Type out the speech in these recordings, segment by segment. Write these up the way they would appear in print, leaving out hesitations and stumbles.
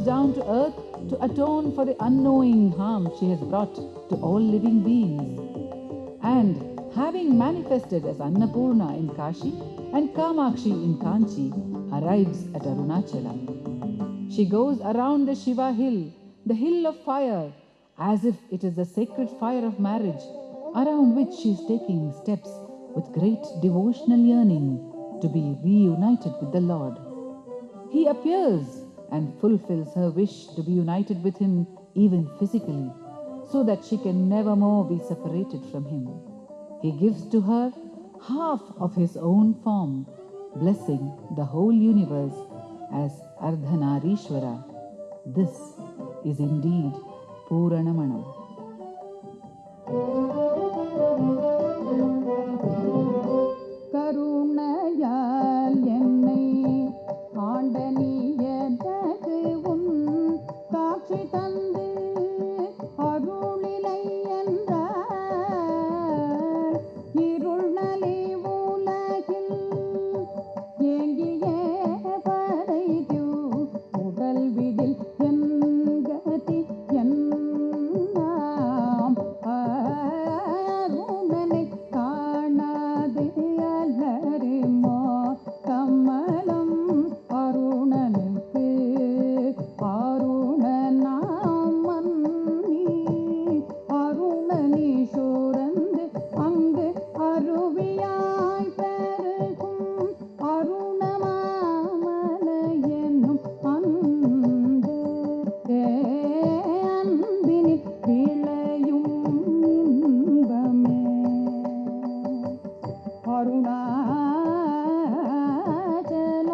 down to earth to atone for the unknowing harm she has brought to all living beings. And having manifested as Annapurna in Kashi and Kamakshi in Kanchi, arrives at Arunachalam. She goes around the Shiva hill, the hill of fire, as if it is the sacred fire of marriage, around which she is taking steps with great devotional yearning to be reunited with the Lord. He appears and fulfills her wish to be united with him even physically, so that she can never more be separated from him. He gives to her half of his own form, blessing the whole universe as Ardhanarishwara. This is indeed Puranamanam. கருணையால் என்னை ஆண்ட நீயதற்கு உன் காட்சி தந்து அருளிலை என்றார் இருள் நலி உலகில் ஏங்கிய படைத்து உடல் விடில் என் கதி என்னாம் அருணனை காணாது அல்லருமோ கமலம் அருணனுக்கு அருணனாம் மன்னி அருணனீஸ்வரந்து அங்கு அருவியாய் பெருகும் அருணமாமலை என்னும் அன்பு அன்பினில் விளையும் இன்பமே Arunachal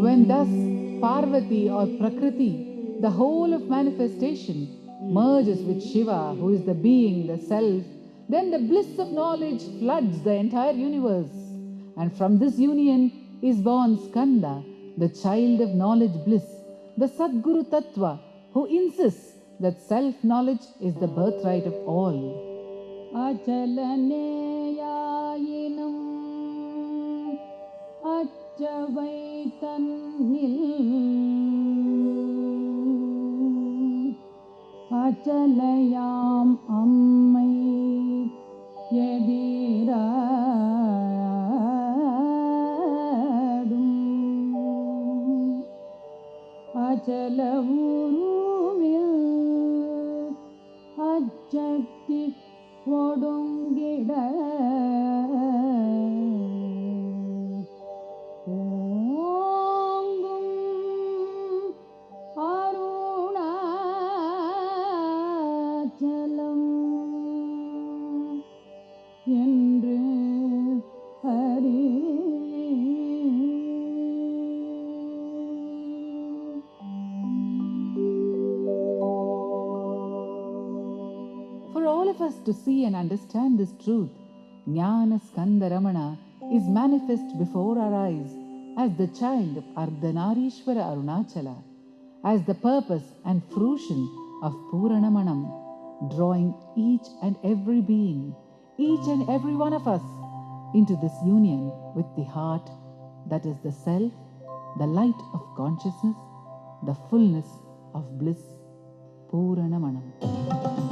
When thus Parvati or Prakriti, the whole of manifestation, merges with Shiva, who is the being, the self, then the bliss of knowledge floods the entire universe. And from this union is born Skanda, the child of knowledge bliss, the Sadguru Tattva, who insists that self-knowledge is the birthright of all. அச்சலனேயாயினும் அச்சவை தன்னில் அச்சலையாம் அம்மை எதிராடும் அச்சல உருவில் அச்சக்தி ஒடுங்கிட ஓங்கும் Arunachal to see and understand this truth, Jnana Skandaramana is manifest before our eyes as the child of Ardhanarishwara Arunachala, as the purpose and fruition of Puranamanam, drawing each and every being, each and every one of us, into this union with the heart that is the self, the light of consciousness, the fullness of bliss, Puranamanam.